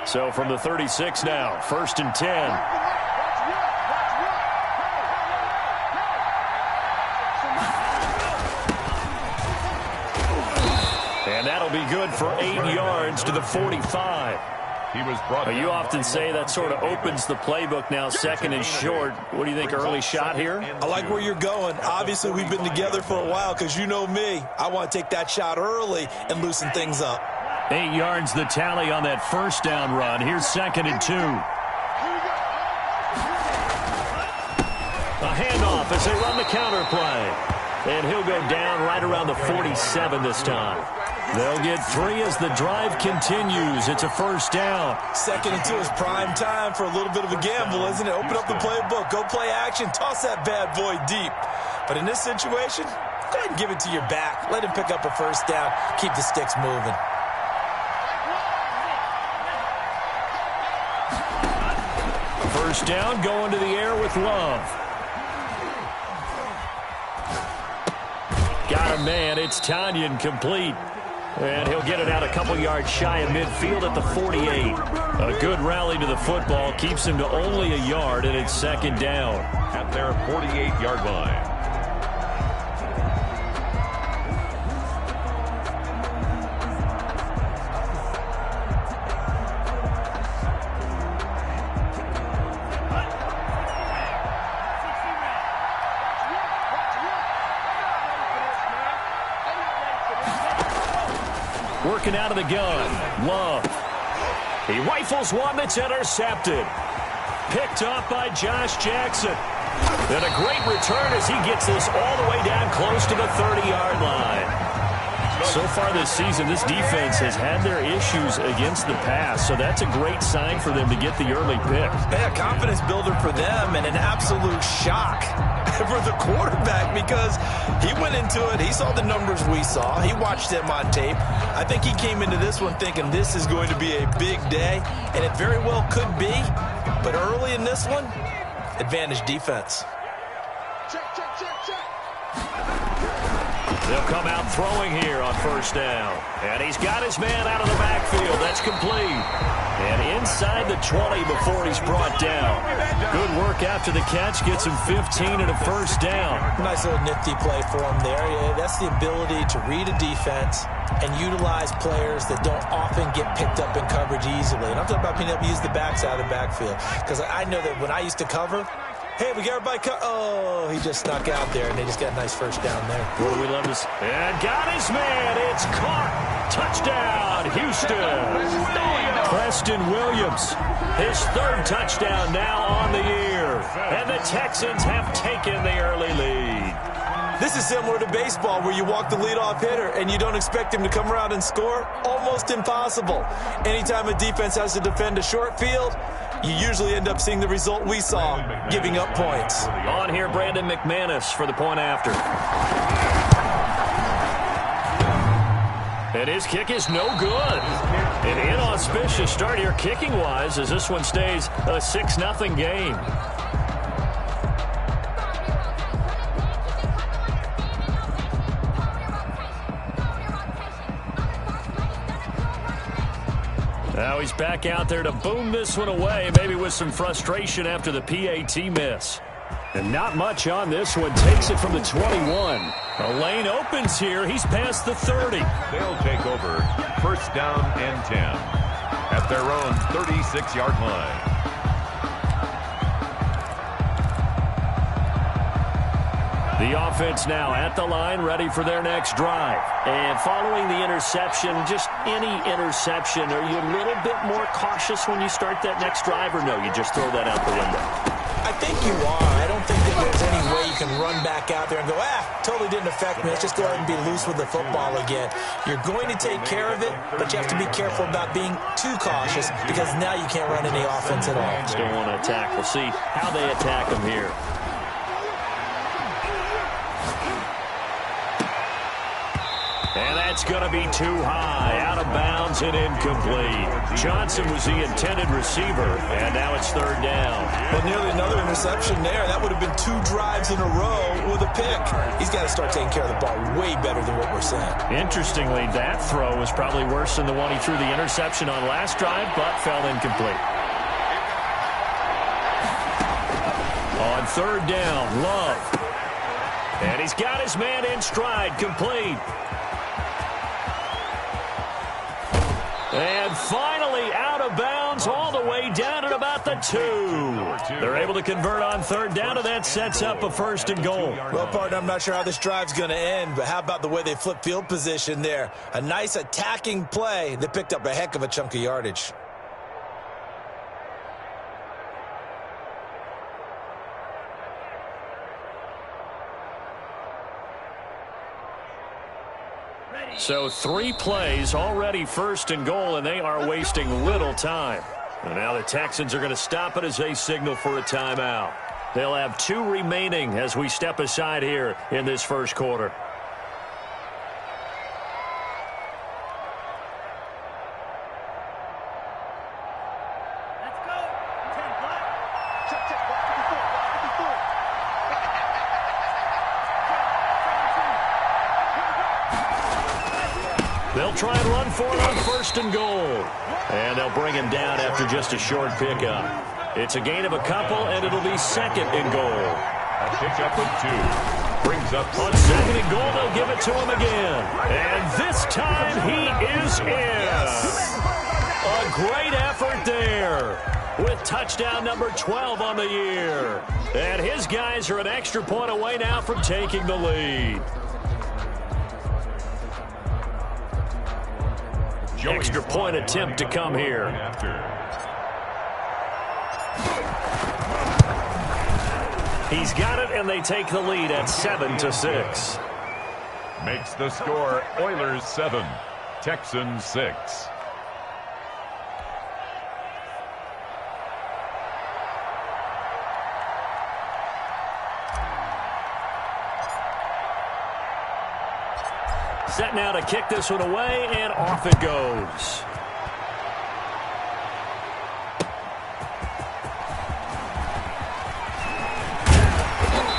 So from the 36 now, 1st and 10. And that'll be good for 8 yards to the 45. You often say that sort of opens the playbook now, 2nd and short. What do you think, early shot here? I like where you're going. Obviously, we've been together for a while because you know me. I want to take that shot early and loosen things up. 8 yards the tally on that 1st down run. Here's 2nd and 2. A handoff as they run the counter play. And he'll go down right around the 47 this time. They'll get 3 as the drive continues. It's a 1st down. 2nd and 2 is prime time for a little bit of a gamble, isn't it? Open up the playbook. Go play action. Toss that bad boy deep. But in this situation, go ahead and give it to your back. Let him pick up a 1st down. Keep the sticks moving. First down, going to the air with Love. Got a man. It's Tanyan, complete. And he'll get it out a couple yards shy of midfield at the 48. A good rally to the football keeps him to only a yard, and it's 2nd down. At their 48-yard line. Working out of the gun. Love. He rifles one that's intercepted. Picked up by Josh Jackson. And a great return as he gets this all the way down close to the 30-yard line. So far this season, this defense has had their issues against the pass, so that's a great sign for them to get the early pick. Yeah, confidence builder for them and an absolute shock for the quarterback because he went into it. He saw the numbers we saw. He watched them on tape. I think he came into this one thinking this is going to be a big day, and it very well could be. But early in this one, advantage defense. They'll come out throwing here on 1st down. And he's got his man out of the backfield. That's complete. And inside the 20 before he's brought down. Good work after the catch. Gets him 15 and a 1st down. Nice little nifty play for him there. Yeah, that's the ability to read a defense and utilize players that don't often get picked up in coverage easily. And I'm talking about being able to use the backside of the backfield. Because I know that when I used to cover, hey, we got everybody oh, he just snuck out there, and they just got a nice 1st down there. What do we love this? And got his man. It's caught. Touchdown, Houston. Preston Williams, his 3rd touchdown now on the year. And the Texans have taken the early lead. This is similar to baseball where you walk the leadoff hitter and you don't expect him to come around and score. Almost impossible. Anytime a defense has to defend a short field, you usually end up seeing the result we saw, giving up points. On here, Brandon McManus for the point after. And his kick is no good. An inauspicious start here kicking-wise as this one stays a 6-0 game. Now he's back out there to boom this one away, maybe with some frustration after the PAT miss. And not much on this one. Takes it from the 21. A lane opens here. He's past the 30. They'll take over 1st down and 10 at their own 36-yard line. The offense now at the line, ready for their next drive. And following the interception, just any interception, are you a little bit more cautious when you start that next drive, or no, you just throw that out the window? I think you are. I don't think that there's any way you can run back out there and go, totally didn't affect me. Let's just go ahead and be loose with the football again. You're going to take care of it, but you have to be careful about being too cautious because now you can't run any offense at all. Still want to attack. We'll see how they attack them here. And that's going to be too high, out of bounds and incomplete. Johnson was the intended receiver, and now it's third down. Well, nearly another interception there. That would have been 2 drives in a row with a pick. He's got to start taking care of the ball way better than what we're saying. Interestingly, that throw was probably worse than the one he threw the interception on last drive, but fell incomplete. On third down, Love. And he's got his man in stride, complete. And finally out of bounds all the way down at about the 2. They're able to convert on third down, and that sets up a first and goal. Well, partner, I'm not sure how this drive's going to end, but how about the way they flip field position there? A nice attacking play that picked up a heck of a chunk of yardage. So 3 plays, already first and goal, and they are wasting little time. And now the Texans are going to stop it as they signal for a timeout. They'll have 2 remaining as we step aside here in this first quarter. They'll try and run for it on first and goal. And they'll bring him down after just a short pickup. It's a gain of a couple, and it'll be second and goal. A pickup of 2. Brings up on second and goal, they'll give it to him again. And this time he is in. A great effort there with touchdown number 12 on the year. And his guys are an extra point away now from taking the lead. Extra point attempt to come here. He's got it, and they take the lead at 7-6. Makes the score Oilers 7, Texans 6. Set now to kick this one away, and off it goes.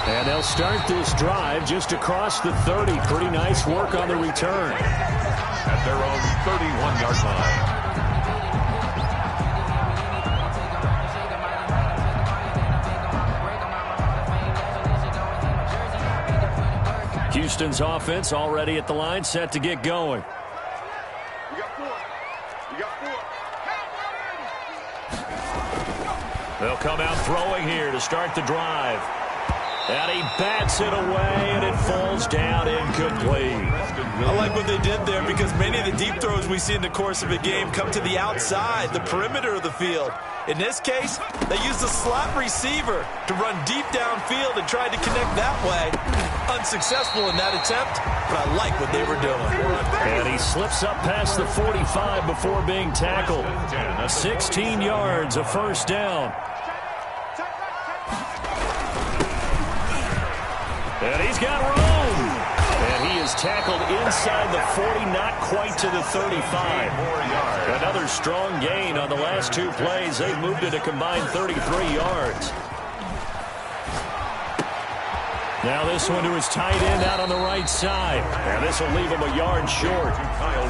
And they'll start this drive just across the 30. Pretty nice work on the return. At their own 31-yard line. Houston's offense already at the line, set to get going. They'll come out throwing here to start the drive. And he bats it away, and it falls down incomplete. I like what they did there because many of the deep throws we see in the course of a game come to the outside, the perimeter of the field. In this case, they used a slot receiver to run deep downfield and tried to connect that way. Unsuccessful in that attempt, but I like what they were doing. And he slips up past the 45 before being tackled. 16 yards, a first down. And he's got room. And he is tackled inside the 40, not quite to the 35. Another strong gain on the last 2 plays. They've moved it a combined 33 yards. Now this one to his tight end out on the right side. And this will leave him a yard short.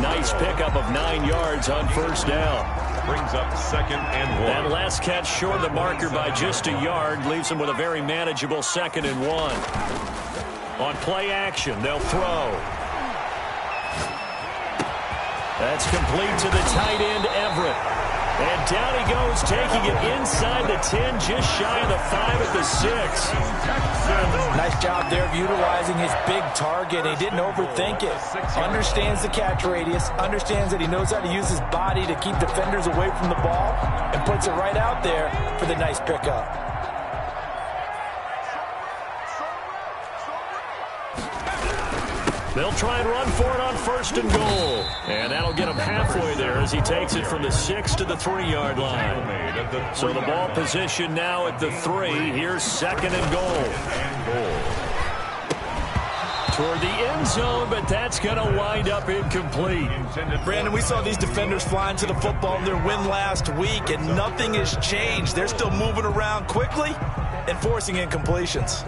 Nice pickup of 9 yards on first down. Brings up second and 1. That last catch short of the marker by just a yard leaves him with a very manageable second and 1. On play action, they'll throw. That's complete to the tight end, Everett. And down he goes, taking it inside the 10, just shy of the 5 at the 6. Nice job there of utilizing his big target. He didn't overthink it. Understands the catch radius, understands that he knows how to use his body to keep defenders away from the ball, and puts it right out there for the nice pickup. They'll try and run for it on first and goal. And that'll get him halfway there as he takes it from the 6 to the 3-yard line. So the ball position now at the 3. Here's second and goal. toward the end zone, but that's going to wind up incomplete. Brandon, we saw these defenders flying to the football in their win last week, and nothing has changed. They're still moving around quickly and forcing incompletions.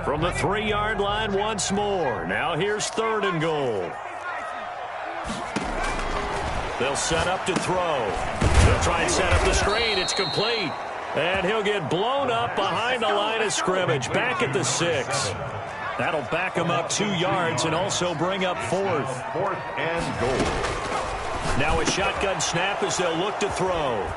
From the 3-yard line once more. Now here's 3rd and goal. They'll set up to throw. They'll try and set up the screen. It's complete. And he'll get blown up behind the line of scrimmage. Back at the 6. That'll back him up 2 yards and also bring up 4th. 4th and goal. Now a shotgun snap as they'll look to throw.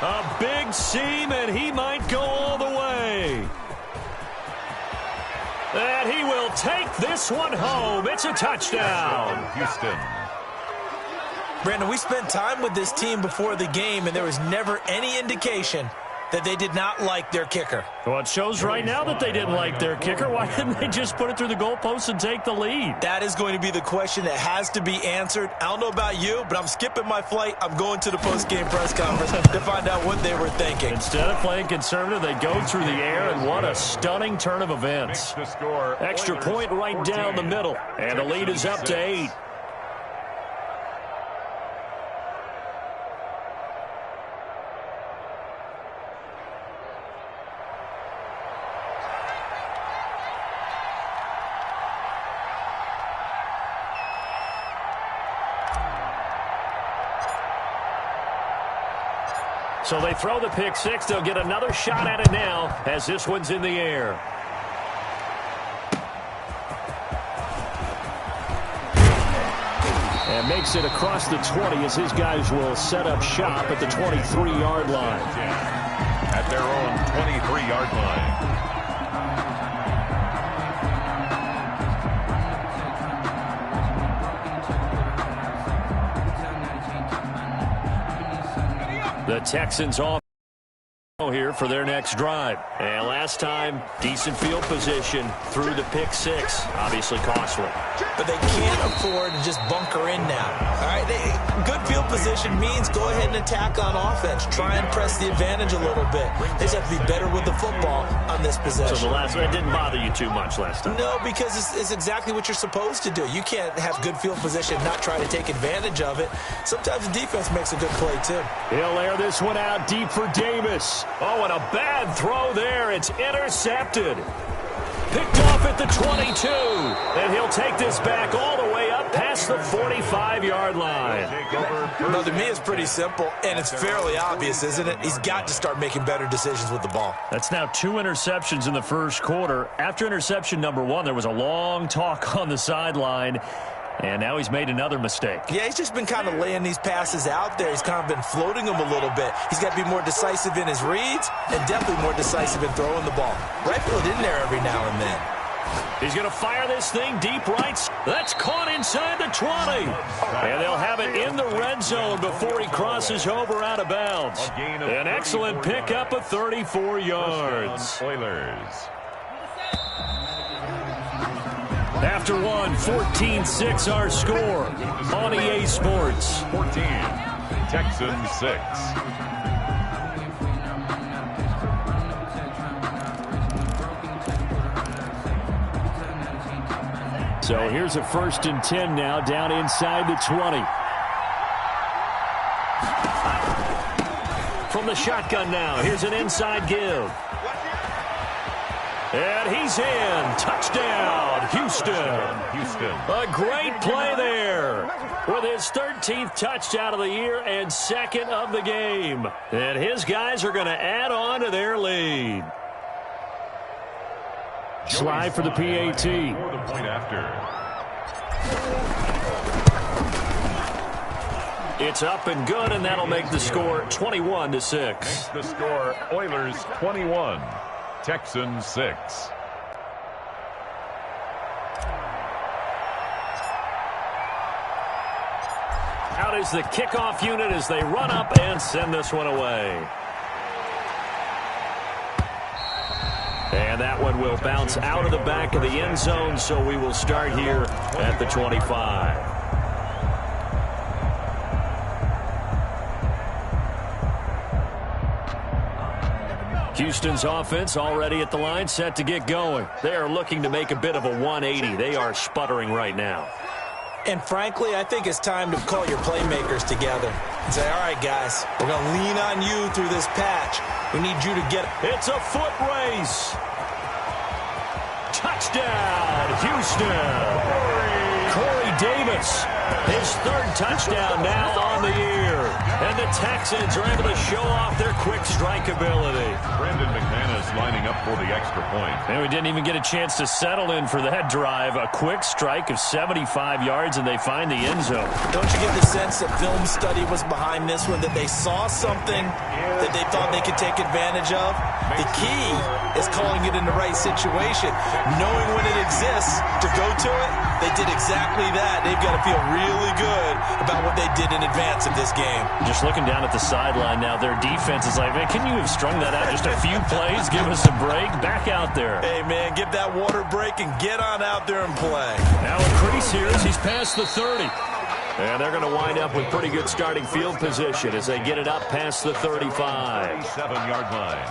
A big seam, and he might go all the way. And he will take this one home. It's a touchdown. Houston. Brandon, we spent time with this team before the game, and there was never any indication that they did not like their kicker. Well, it shows right now that they didn't like their kicker. Why didn't they just put it through the goalpost and take the lead? That is going to be the question that has to be answered. I don't know about you, but I'm skipping my flight. I'm going to the post-game press conference to find out what they were thinking. Instead of playing conservative, they go through the air, and what a stunning turn of events. Extra point right down the middle, and the lead is up to 8. So they throw the pick 6. They'll get another shot at it now as this one's in the air. And makes it across the 20 as his guys will set up shop at the 23-yard line. At their own 23-yard line. The Texans off here for their next drive. And last time, decent field position through the pick 6. Obviously costly. But they can't afford to just bunker in now. All right, good field position means go ahead and attack on offense. Try and press the advantage a little bit. They just have to be better with the football on this possession. So the last one didn't bother you too much last time? No, because it's exactly what you're supposed to do. You can't have good field position and not try to take advantage of it. Sometimes the defense makes a good play, too. He'll air this one out deep for Davis. Oh, and a bad throw there. It's intercepted. Picked off at the 22. And he'll take this back all the way up past the 45-yard line. Now, to me, it's pretty simple, and it's fairly obvious, isn't it? He's got to start making better decisions with the ball. That's now 2 interceptions in the first quarter. After interception number 1, there was a long talk on the sideline. And now he's made another mistake. Yeah, he's just been kind of laying these passes out there. He's kind of been floating them a little bit. He's got to be more decisive in his reads and definitely more decisive in throwing the ball. Rifle it in there every now and then. He's going to fire this thing deep right. That's caught inside the 20. And they'll have it in the red zone before he crosses over out of bounds. An excellent pickup of 34 yards. Oilers. After one, 14-6 our score on EA Sports. 14, Texans 6. So here's a 1st and 10 now down inside the 20. From the shotgun now, here's an inside give. And he's in. Touchdown, Houston. A great play there with his 13th touchdown of the year and 2nd of the game. And his guys are going to add on to their lead. Slide for the PAT. For the point after. It's up and good, and that'll make the score 21-6. Makes the score Oilers 21. Texans 6. Out is the kickoff unit as they run up and send this one away. And that one will bounce out of the back of the end zone, so we will start here at the 25. Houston's offense already at the line, set to get going. They are looking to make a bit of a 180. They are sputtering right now. And frankly, I think it's time to call your playmakers together and say, all right, guys, we're going to lean on you through this patch. We need you to get it. It's a foot race. Touchdown, Houston. Corey Davis, his third touchdown now on the year. And the Texans are able to show off their quick strike ability. Brandon McManus lining up for the extra point. And we didn't even get a chance to settle in for that drive. A quick strike of 75 yards, and they find the end zone. Don't you get the sense that film study was behind this one, that they saw something that they thought they could take advantage of? The key is calling it in the right situation. Knowing when it exists to go to it, they did exactly that. They've got to feel really good about what they did in advance of this game. Just looking down at the sideline now, their defense is like, man, can you have strung that out just a few plays? Give us a break. Back out there. Hey, man, give that water break and get on out there and play. Now a crease here as he's past the 30. And they're going to wind up with pretty good starting field position as they get it up past the 35. 7-yard line.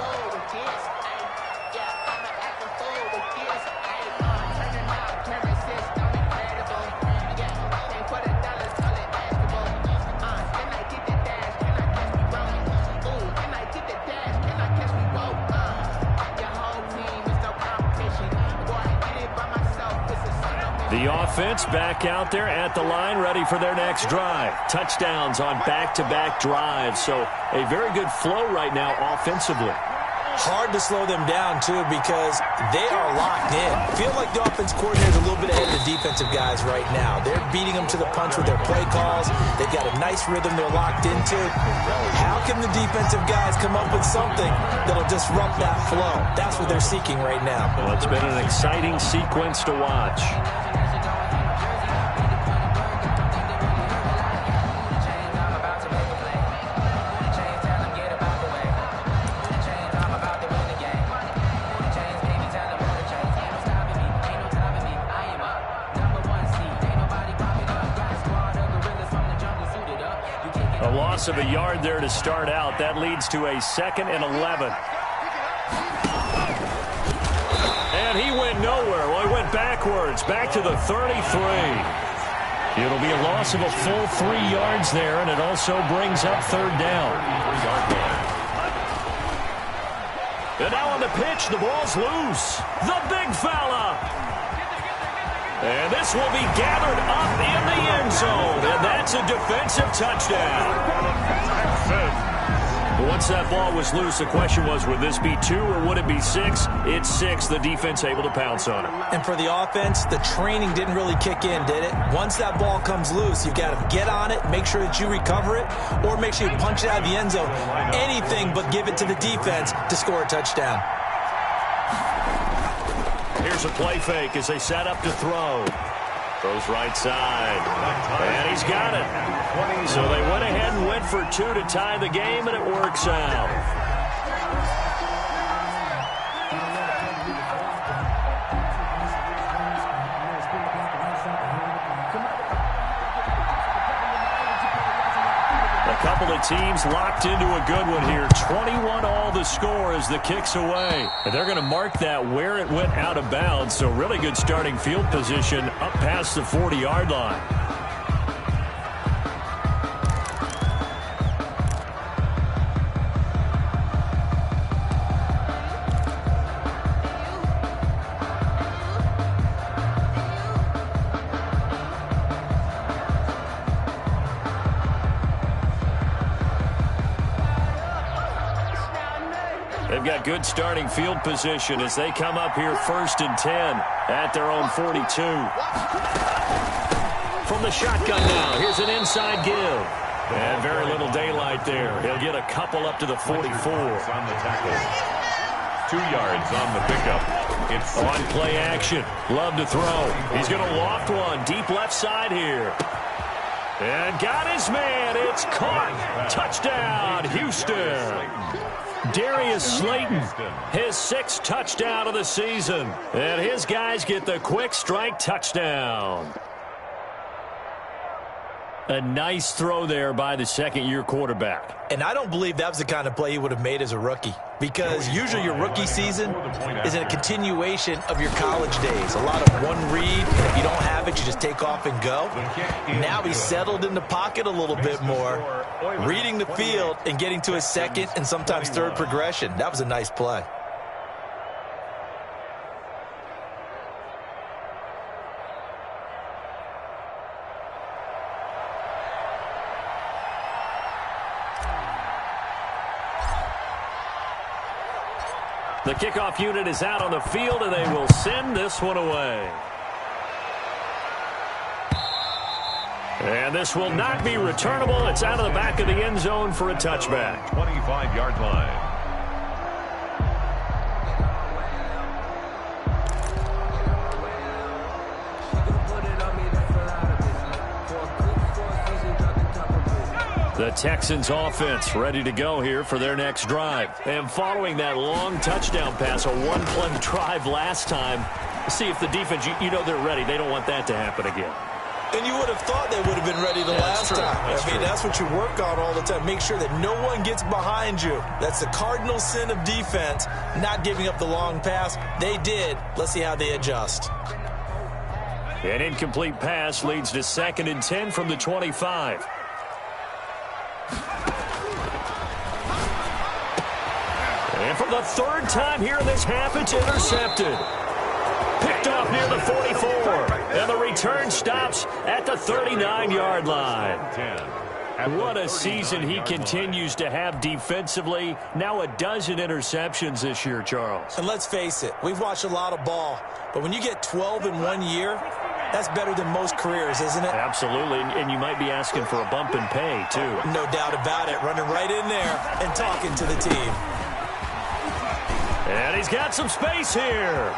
The offense back out there at the line, ready for their next drive. Touchdowns on back-to-back drives, so a very good flow right now offensively. Hard to slow them down, too, because they are locked in. Feel like the offense coordinator is a little bit ahead of the defensive guys right now. They're beating them to the punch with their play calls. They've got a nice rhythm they're locked into. How can the defensive guys come up with something that'll disrupt that flow? That's what they're seeking right now. Well, it's been an exciting sequence to watch. Of a yard there to start out. That leads to a 2nd and 11. And he went nowhere. Well, he went backwards, back to the 33. It'll be a loss of a full 3 yards there, and it also brings up 3rd down. And now on the pitch, the ball's loose. The big fella. And this will be gathered up in the end zone, and that's a defensive touchdown. Once that ball was loose, the question was, would this be 2 or would it be 6? It's 6. The defense able to pounce on it. And for the offense, the training didn't really kick in, did it? Once that ball comes loose, you've got to get on it, make sure that you recover it, or make sure you punch it out of the end zone. Anything but give it to the defense to score a touchdown. Here's a play fake as they set up to throw. Throws right side. And he's got it. So they went ahead and went for 2 to tie the game, and it works out. Couple of teams locked into a good one here. 21 all the score as the kick's away. And they're going to mark that where it went out of bounds. So really good starting field position up past the 40-yard line. They've got good starting field position as they come up here 1st and 10 at their own 42. From the shotgun now, here's an inside give. And very little daylight there. He'll get a couple up to the 44. On the tackle. 2 yards on the pickup. It's on play action. Love to throw. He's going to loft one deep left side here. And got his man. It's caught. Touchdown, Houston. Darius Slayton, his 6th touchdown of the season. And his guys get the quick strike touchdown. A nice throw there by the second-year quarterback. And I don't believe that was the kind of play he would have made as a rookie, because usually your rookie season is a continuation of your college days. A lot of one read, and if you don't have it, you just take off and go. Now he's settled in the pocket a little bit more, reading the field and getting to his second and sometimes third progression. That was a nice play. The kickoff unit is out on the field, and they will send this one away. And this will not be returnable. It's out of the back of the end zone for a touchback. 25-yard line. The Texans offense ready to go here for their next drive. And following that long touchdown pass, a one-play drive last time, see if the defense, you know they're ready. They don't want that to happen again. And you would have thought they would have been ready the last time. I mean, that's what you work on all the time. Make sure that no one gets behind you. That's the cardinal sin of defense, not giving up the long pass. They did. Let's see how they adjust. An incomplete pass leads to 2nd and 10 from the 25. And for the 3rd time here in this half, it's intercepted. Picked off near the 44. And the return stops at the 39-yard line. What a season he continues to have defensively. Now a dozen interceptions this year, Charles. And let's face it, we've watched a lot of ball. But when you get 12 in 1 year, that's better than most careers, isn't it? Absolutely, and you might be asking for a bump in pay, too. No doubt about it. Running right in there and talking to the team. And he's got some space here.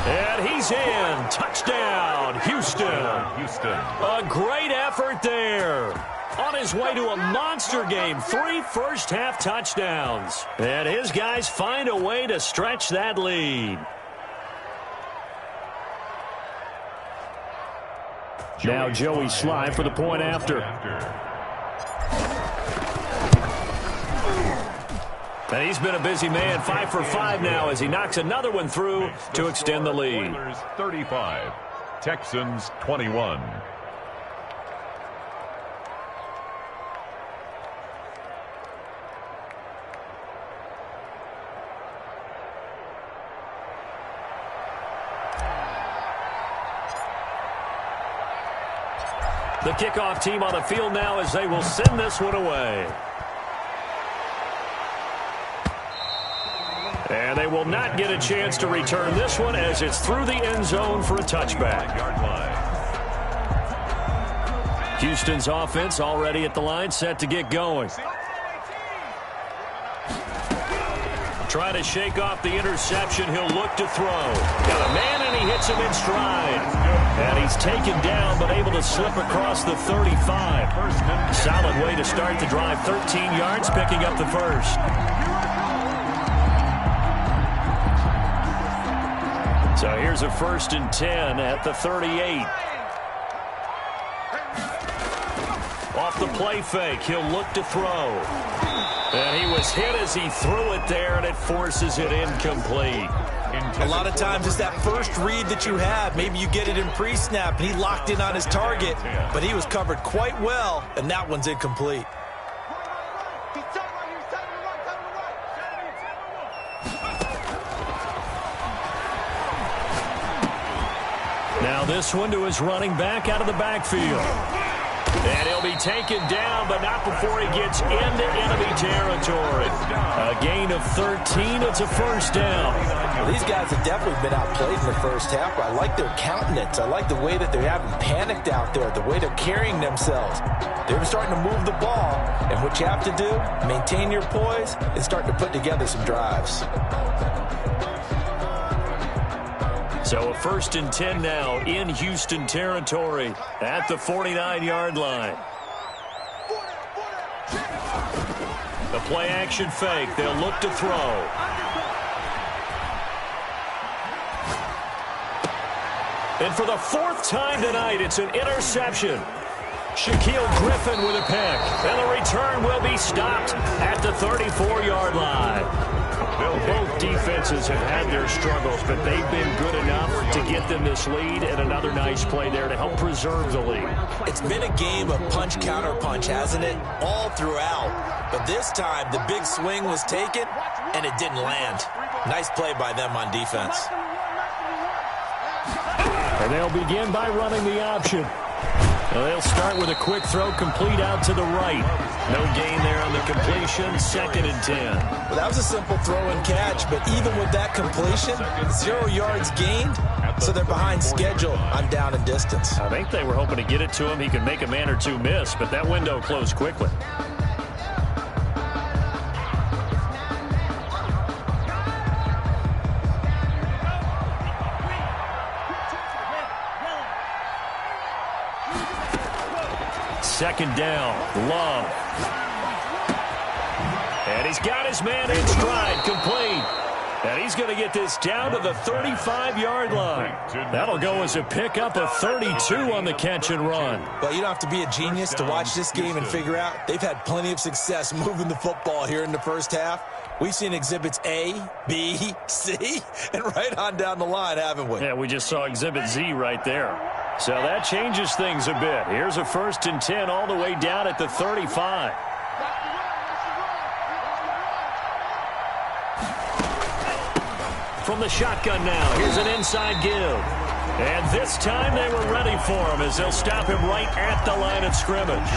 And he's in. Touchdown, Houston. A great effort there. On his way to a monster game. 3 first-half touchdowns. And his guys find a way to stretch that lead. Now Joey Sly for the point after. And he's been a busy man, 5 for 5 now as he knocks another one through to extend the lead. Oilers 35, Texans 21. The kickoff team on the field now as they will send this one away. And they will not get a chance to return this one as it's through the end zone for a touchback. Houston's offense already at the line, set to get going. Try to shake off the interception. He'll look to throw. Got a man, and he hits him in stride. And he's taken down, but able to slip across the 35. Solid way to start the drive. 13 yards, picking up the first. So here's a 1st and 10 at the 38. Off the play fake, he'll look to throw. And he was hit as he threw it there, and it forces it incomplete. A lot of times it's that first read that you have. Maybe you get it in pre-snap, and he locked in on his target, but he was covered quite well, and that one's incomplete. Now this one to his running back out of the backfield. And he'll be taken down, but not before he gets into enemy territory. A gain of 13. It's a first down. Well, these guys have definitely been outplayed in the first half. I like their countenance. I like the way that they haven't panicked out there, the way they're carrying themselves. They're starting to move the ball, and what you have to do, maintain your poise and start to put together some drives. So a 1st and 10 now in Houston territory at the 49-yard line. The play action fake. They'll look to throw. And for the fourth time tonight, it's an interception. Shaquille Griffin with a pick. And the return will be stopped at the 34-yard line. Both defenses have had their struggles, but they've been good enough to get them this lead, and another nice play there to help preserve the lead. It's been a game of punch-counter-punch, hasn't it? All throughout. But this time, the big swing was taken, and it didn't land. Nice play by them on defense. And they'll begin by running the option. Well, they'll start with a quick throw complete out to the right. No gain there on the completion, 2nd and 10. Well, that was a simple throw and catch, but even with that completion, 0 yards gained, so they're behind schedule on down and distance. I think they were hoping to get it to him. He could make a man or two miss, but that window closed quickly. Second down, Love. And he's got his man in stride, complete. And he's going to get this down to the 35-yard line. That'll go as a pickup of 32 on the catch and run. Well, you don't have to be a genius to watch this game and figure out they've had plenty of success moving the football here in the first half. We've seen exhibits A, B, C, and right on down the line, haven't we? Yeah, we just saw exhibit Z right there. So that changes things a bit. Here's a 1st and 10 all the way down at the 35. From the shotgun now, here's an inside give. And this time they were ready for him as they'll stop him right at the line of scrimmage.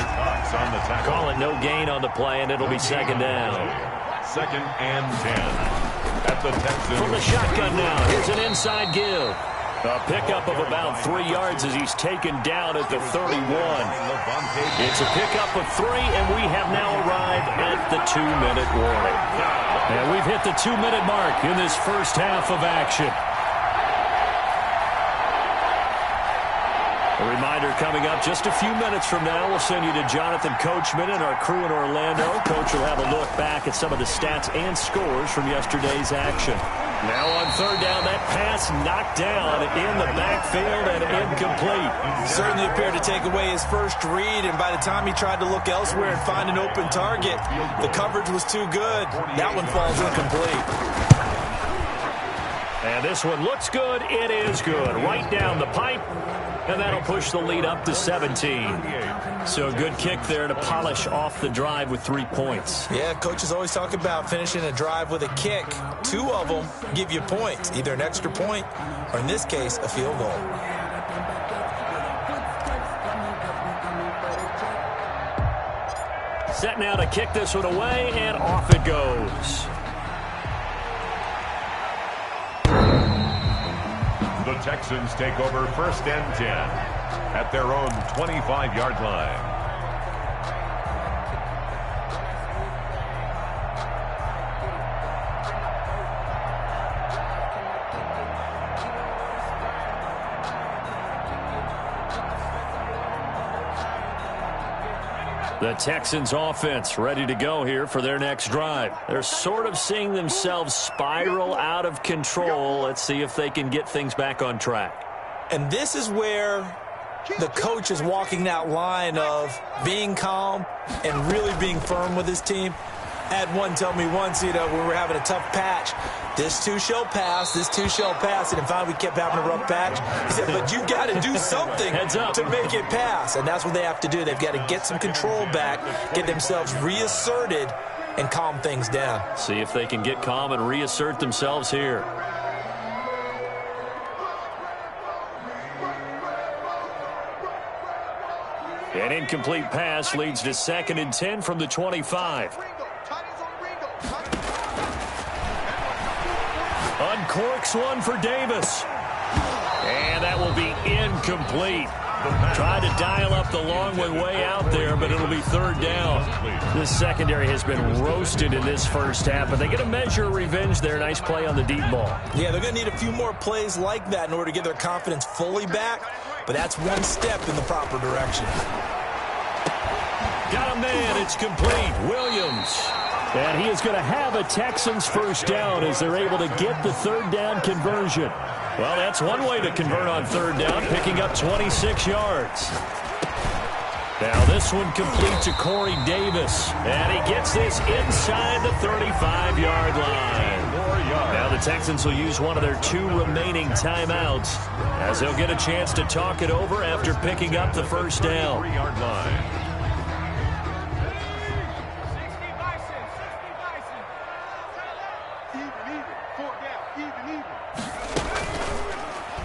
Call it no gain on the play, and it'll be 2nd down. 2nd and 10 at the Texans. From the shotgun now, here's an inside give. A pickup of about 3 yards as he's taken down at the 31. It's a pickup of 3, and we have now arrived at the 2-minute warning. And we've hit the 2-minute mark in this first half of action. A reminder coming up just a few minutes from now. We'll send you to Jonathan Coachman and our crew in Orlando. Coach will have a look back at some of the stats and scores from yesterday's action. Now on 3rd down, that pass knocked down in the backfield and incomplete. Certainly appeared to take away his first read, and by the time he tried to look elsewhere and find an open target, the coverage was too good. That one falls incomplete. And this one looks good. It is good. Right down the pipe. And that'll push the lead up to 17. So a good kick there to polish off the drive with 3 points. Yeah, coaches always talk about finishing a drive with a kick. 2 of them give you points, either an extra point or, in this case, a field goal. Set now to kick this one away, and off it goes. The Texans take over 1st and 10 at their own 25-yard line. The Texans offense ready to go here for their next drive. They're sort of seeing themselves spiral out of control. Let's see if they can get things back on track. And this is where the coach is walking that line of being calm and really being firm with his team. I had one tell me once, we were having a tough patch. This too shall pass, this too shall pass. And finally we kept having a rough patch. He said, but you've got to do something to make it pass. And that's what they have to do. They've got to get some control back, get themselves reasserted, and calm things down. See if they can get calm and reassert themselves here. An incomplete pass leads to 2nd and 10 from the 25. Uncorks one for Davis. And that will be incomplete. Tried to dial up the long one way out there, but it'll be 3rd down. This secondary has been roasted in this first half, but they get a measure of revenge there. Nice play on the deep ball. Yeah, they're going to need a few more plays like that in order to get their confidence fully back, but that's one step in the proper direction. Got a man. It's complete. Williams. And he is going to have a Texans first down as they're able to get the third down conversion. Well, that's one way to convert on third down, picking up 26 yards. Now this one complete to Corey Davis. And he gets this inside the 35-yard line. Now the Texans will use one of their 2 remaining timeouts as they'll get a chance to talk it over after picking up the first down. 3-yard line.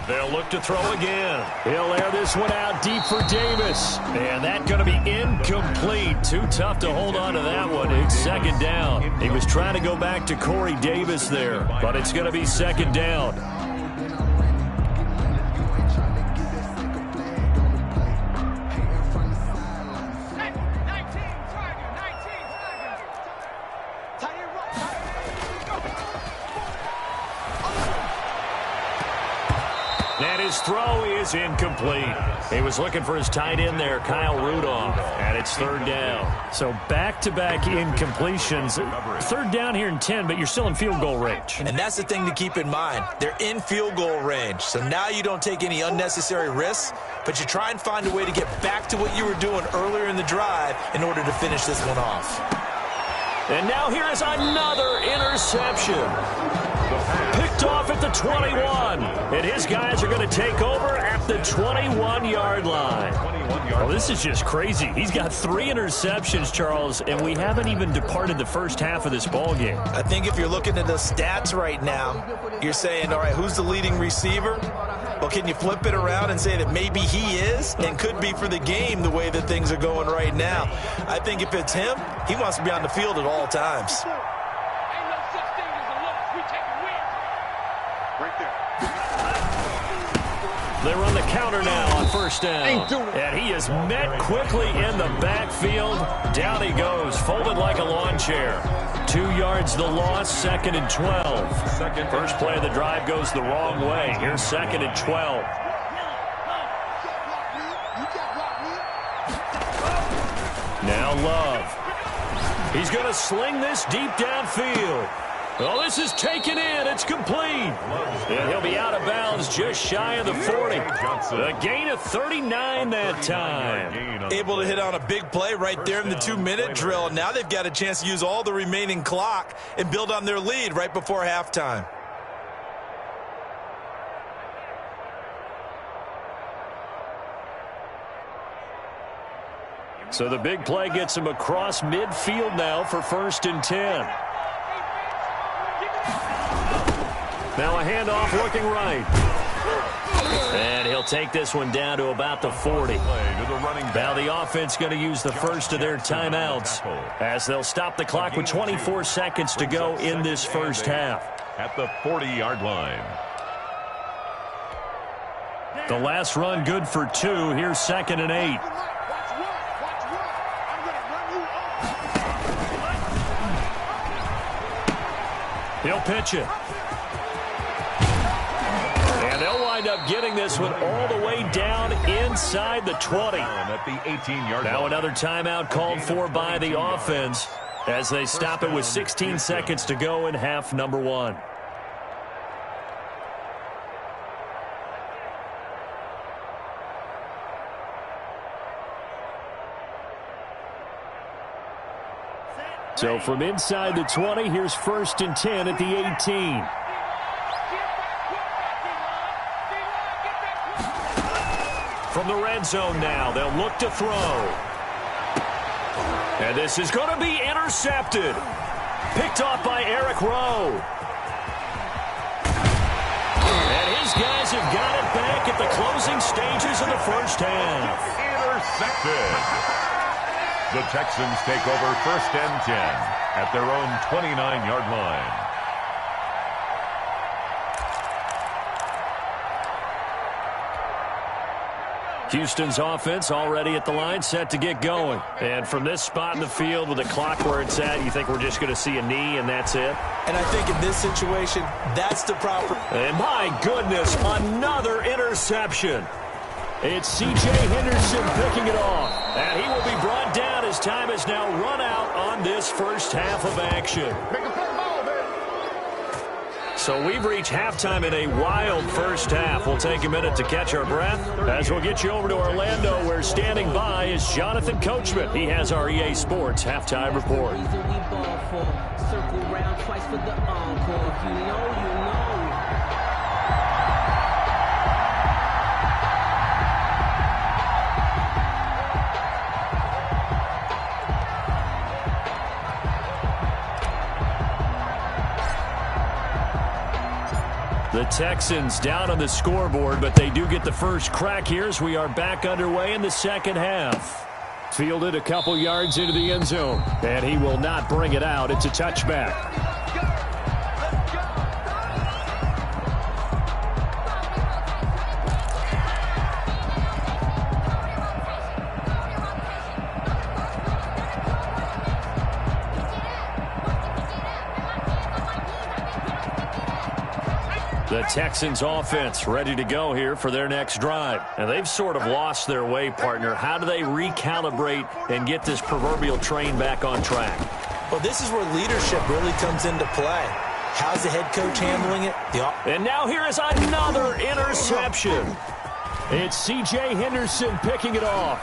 They'll look to throw again. He'll air this one out deep for Davis. And that's going to be incomplete. Too tough to hold on to that one. It's second down. He was trying to go back to Corey Davis there, but it's going to be second down. His throw is incomplete. He was looking for his tight end there, Kyle Rudolph, and it's third down. So back-to-back incompletions. Third down here in 10, but you're still in field goal range. And that's the thing to keep in mind. They're in field goal range. So now you don't take any unnecessary risks, but you try and find a way to get back to what you were doing earlier in the drive in order to finish this one off. And now here is another interception. Picked off at the 21. And his guys are going to take over at the 21-yard line. Oh, this is just crazy. He's got 3 interceptions, Charles, and we haven't even departed the first half of this ballgame. I think if you're looking at the stats right now, you're saying, all right, who's the leading receiver? Well, can you flip it around and say that maybe he is and could be for the game the way that things are going right now? I think if it's him, he wants to be on the field at all times. They run the counter now on first down. And he is met quickly in the backfield. Down he goes, folded like a lawn chair. 2 yards the loss, second and 12. First play of the drive goes the wrong way. Here's second and 12. Now Love. He's going to sling this deep downfield. Well, this is taken in. It's complete. And he'll be out of bounds just shy of the 40. A gain of 39 that time. Able to hit on a big play right there in the 2-minute drill. And now they've got a chance to use all the remaining clock and build on their lead right before halftime. So the big play gets him across midfield now for first and 10. Now a handoff looking right. And he'll take this one down to about the 40. Now the offense going to use the first of their timeouts as they'll stop the clock with 24 seconds to go in this first half. At the 40-yard line. The last run good for 2. Here's second and 8. He'll pitch it. And they'll wind up getting this one all the way down inside the 20. At the 18-yard line. Now another timeout called for by the offense as they stop it with 16 seconds to go in half number 1. So from inside the 20, here's first and 10 at the 18. From the red zone now, they'll look to throw. And this is going to be intercepted. Picked off by Eric Rowe. And his guys have got it back at the closing stages of the first half. Intercepted. The Texans take over first and 10 at their own 29-yard line. Houston's offense already at the line, set to get going. And from this spot in the field with the clock where it's at, you think we're just going to see a knee and that's it? And I think in this situation, that's the proper... And my goodness, another interception. It's C.J. Henderson picking it off. And he will be brought down as time has now run out on this first half of action. So we've reached halftime in a wild first half. We'll take a minute to catch our breath as we'll get you over to Orlando, where standing by is Jonathan Coachman. He has our EA Sports halftime report. Circle round twice for the encore. If you know, you know. The Texans down on the scoreboard, but they do get the first crack here as we are back underway in the second half. Fielded a couple yards into the end zone, and he will not bring it out. It's a touchback. The Texans offense ready to go here for their next drive. And they've sort of lost their way, partner. How do they recalibrate and get this proverbial train back on track? Well, this is where leadership really comes into play. How's the head coach handling it? And now here is another interception. It's C.J. Henderson picking it off.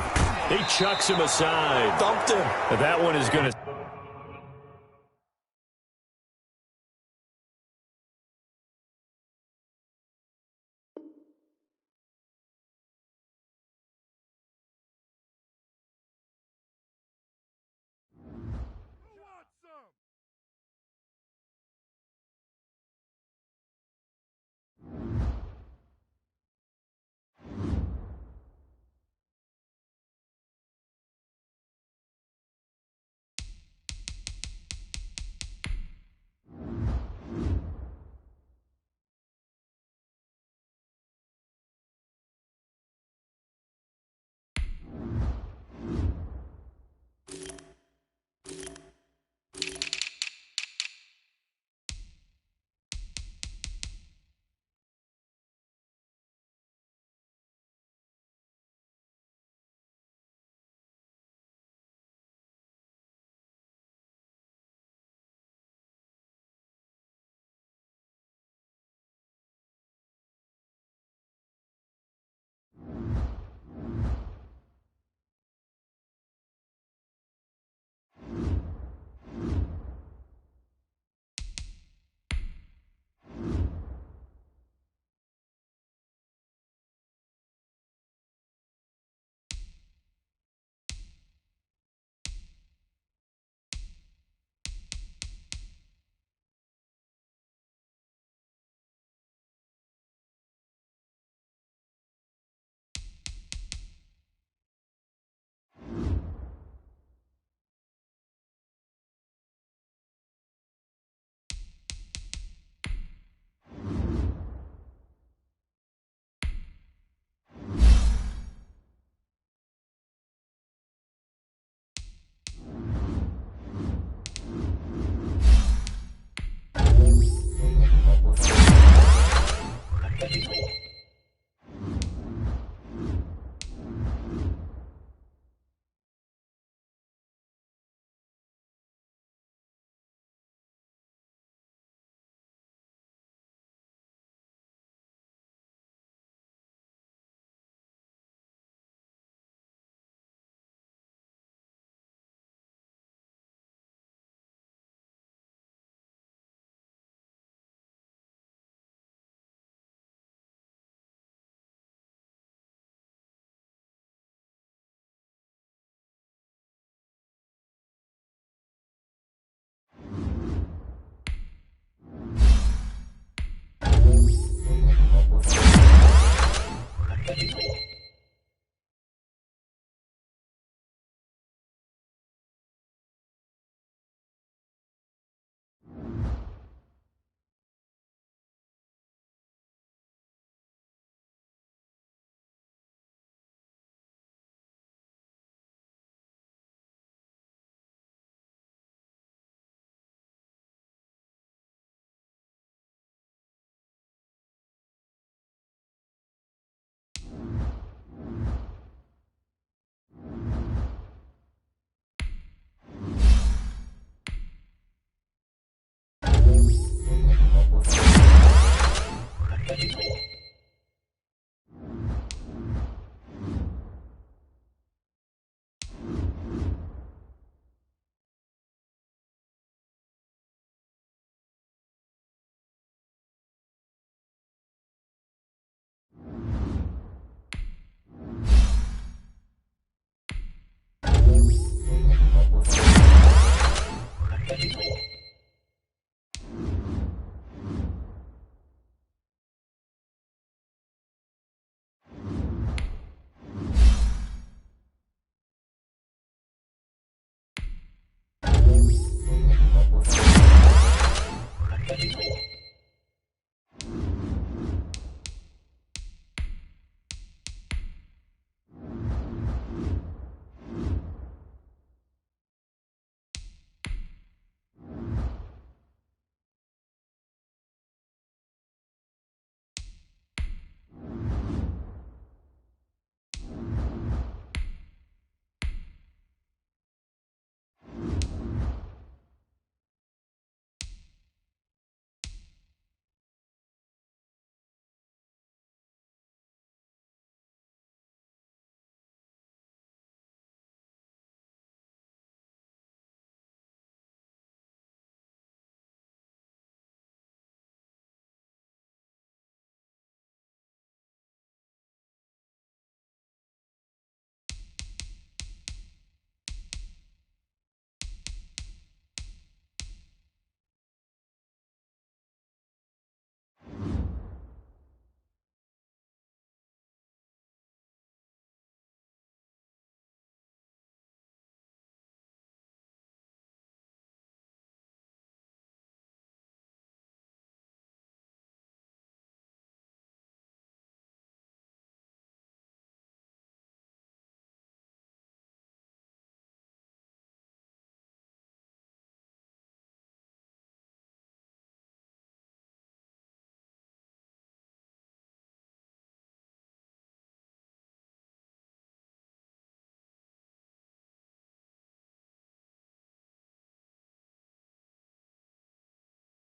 He chucks him aside. Thumped him. That one is going to...